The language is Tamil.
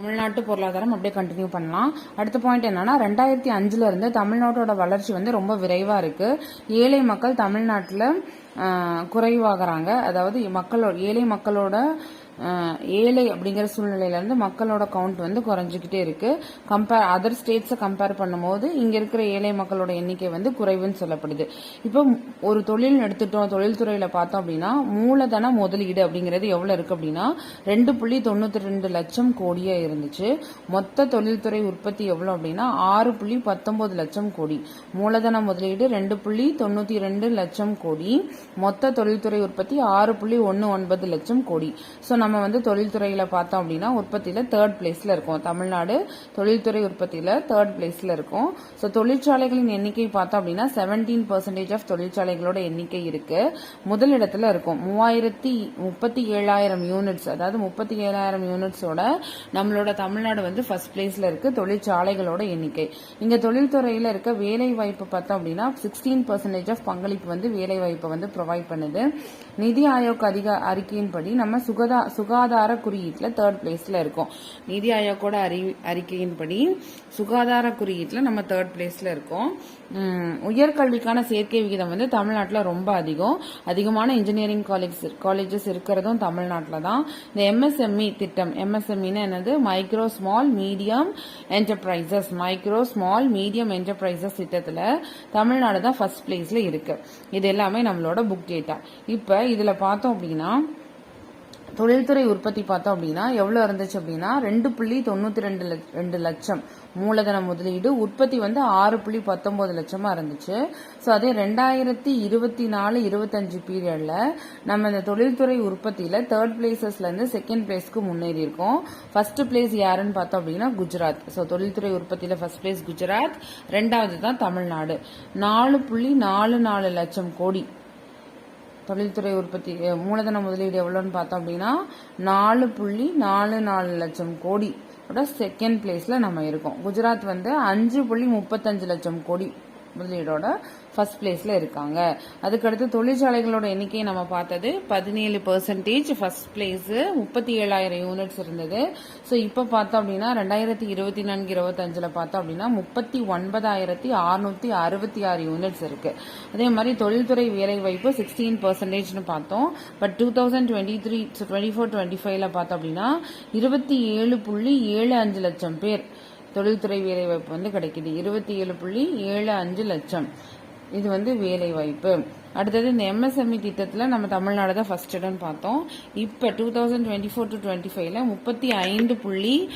தமிழ்நாட்டு பொருளாதாரம் அப்படியே கண்டினியூ பண்ணலாம். அடுத்த பாயிண்ட் என்னன்னா 2005 இருந்து தமிழ்நாட்டோட வளர்ச்சி வந்து ரொம்ப விரைவா இருக்கு. ஏழை மக்கள் தமிழ்நாட்டில் குறைவாகிறாங்க. அதாவது ஏழை மக்களோட ஏழை அப்படிங்கிற சூழ்நிலையிலேருந்து மக்களோட கவுண்ட் வந்து குறைஞ்சிக்கிட்டே இருக்கு. அதர் ஸ்டேட்ஸை கம்பேர் பண்ணும்போது இங்கே இருக்கிற ஏழை மக்களோட எண்ணிக்கை வந்து குறைவுன்னு சொல்லப்படுது. இப்போ ஒரு தொழில் எடுத்துட்டோம், தொழில்துறையில் பார்த்தோம் அப்படின்னா மூலதன முதலீடு அப்படிங்கிறது எவ்வளோ இருக்கு அப்படின்னா 2.92 லட்சம் கோடியாக இருந்துச்சு. மொத்த தொழில்துறை உற்பத்தி எவ்வளோ அப்படின்னா 6.19 லட்சம் கோடி. மூலதன முதலீடு 2.92 லட்சம் கோடி. மொத்த தொழில்துறை உற்பத்தி 6.19 லட்சம் கோடி. ஸோ நம்ம வந்து தொழில்துறையில் பார்த்தோம் அப்படின்னா உற்பத்தியில் 3rd பிளேஸில் இருக்கும். தமிழ்நாடு தொழில்துறை உற்பத்தியில் 3rd பிளேஸில் இருக்கும். ஸோ தொழிற்சாலைகளின் எண்ணிக்கை பார்த்தோம் அப்படின்னா 17% ஆஃப் தொழிற்சாலைகளோட எண்ணிக்கை இருக்கு. முதலிடத்தில் இருக்கும். 37,000 யூனிட்ஸ், அதாவது 37,000 யூனிட்ஸோட நம்மளோட தமிழ்நாடு வந்து ஃபர்ஸ்ட் பிளேஸில் இருக்கு தொழிற்சாலைகளோட எண்ணிக்கை. இங்கே தொழில்துறையில் இருக்க வேலை வாய்ப்பு பார்த்தோம் அப்படின்னா 16% ஆஃப் பங்களிப்பு வந்து வேலை வாய்ப்பை வந்து ப்ரொவைட் பண்ணுது. நிதி ஆயோக் அறிக்கையின்படி நம்ம சுகாதார குறியீட்டில் 3rd பிளேஸ்ல இருக்கோம். நிதி ஆயோக்கோட அறிக்கையின்படி சுகாதார குறியீட்டில் நம்ம 3rd பிளேஸ்ல இருக்கோம். உயர்கல்விக்கான சேர்க்கை விகிதம் வந்து தமிழ்நாட்டில் ரொம்ப அதிகமான இன்ஜினியரிங் காலேஜஸ் இருக்கிறதும் தமிழ்நாட்டில் தான். இந்த எம்எஸ்எம்இ திட்டம், எம்எஸ்எம்இன்னு என்னது, மைக்ரோ ஸ்மால் மீடியம் என்டர்பிரைசஸ் திட்டத்தில் தமிழ்நாடு தான் ஃபர்ஸ்ட் பிளேஸ்ல இருக்கு. இது எல்லாமே நம்மளோட புக் டேட்டா. இப்போ இதுல பார்த்தோம் அப்படின்னா தொழில்துறை உற்பத்தி பார்த்தோம் அப்படின்னா எவ்வளோ இருந்துச்சு அப்படின்னா 2.92 லட்சம் மூலதன முதலீடு. உற்பத்தி வந்து 6.19 லட்சமா இருந்துச்சு. ஸோ அதே 2024-25 பீரியட்ல நம்ம இந்த தொழில்துறை உற்பத்தியில 3rd பிளேசஸ்ல இருந்து 2nd பிளேஸ்க்கு முன்னேறி இருக்கோம். ஃபர்ஸ்ட் பிளேஸ் யாருன்னு பார்த்தோம் அப்படின்னா குஜராத். ஸோ தொழில்துறை உற்பத்தியில ஃபர்ஸ்ட் பிளேஸ் குஜராத், 2வது தான் தமிழ்நாடு. 4.44 லட்சம் கோடி தொழில்துறை உற்பத்தி. மூலதன முதலீடு எவ்வளோன்னு பார்த்தோம் அப்படின்னா 4.44 லட்சம் கோடி. 2nd பிளேஸ்ல நம்ம இருக்கோம். குஜராத் வந்து 5.35 லட்சம் கோடி முதலீடோட ஃபர்ஸ்ட் பிளேஸ்ல இருக்காங்க. அதுக்கடுத்து தொழிற்சாலைகளோட எண்ணிக்கை நம்ம பார்த்தது 17%. ஃபர்ஸ்ட் பிளேஸ் 37,000 யூனிட்ஸ் இருந்தது. ஸோ இப்போ பார்த்தோம் அப்படின்னா 2024-25 பார்த்தோம் அப்படின்னா 39,666 யூனிட்ஸ் இருக்கு. அதே மாதிரி தொழில்துறை வேலை வாய்ப்பு 16%ன்னு பார்த்தோம். பட் 2023-24-25 பார்த்தோம் அப்படின்னா 27.75 லட்சம் பேர் தொழில்துறை வேலைவாய்ப்பு வந்து கிடைக்குது. 27.75 லட்சம் இது வந்து வேலை வாய்ப்பு. அடுத்தது இந்த எம்எஸ்எம்இ திட்டத்தில் நம்ம தமிழ்நாடு தான் ஃபர்ஸ்ட் இடம்னு பார்த்தோம். இப்போ 2024-25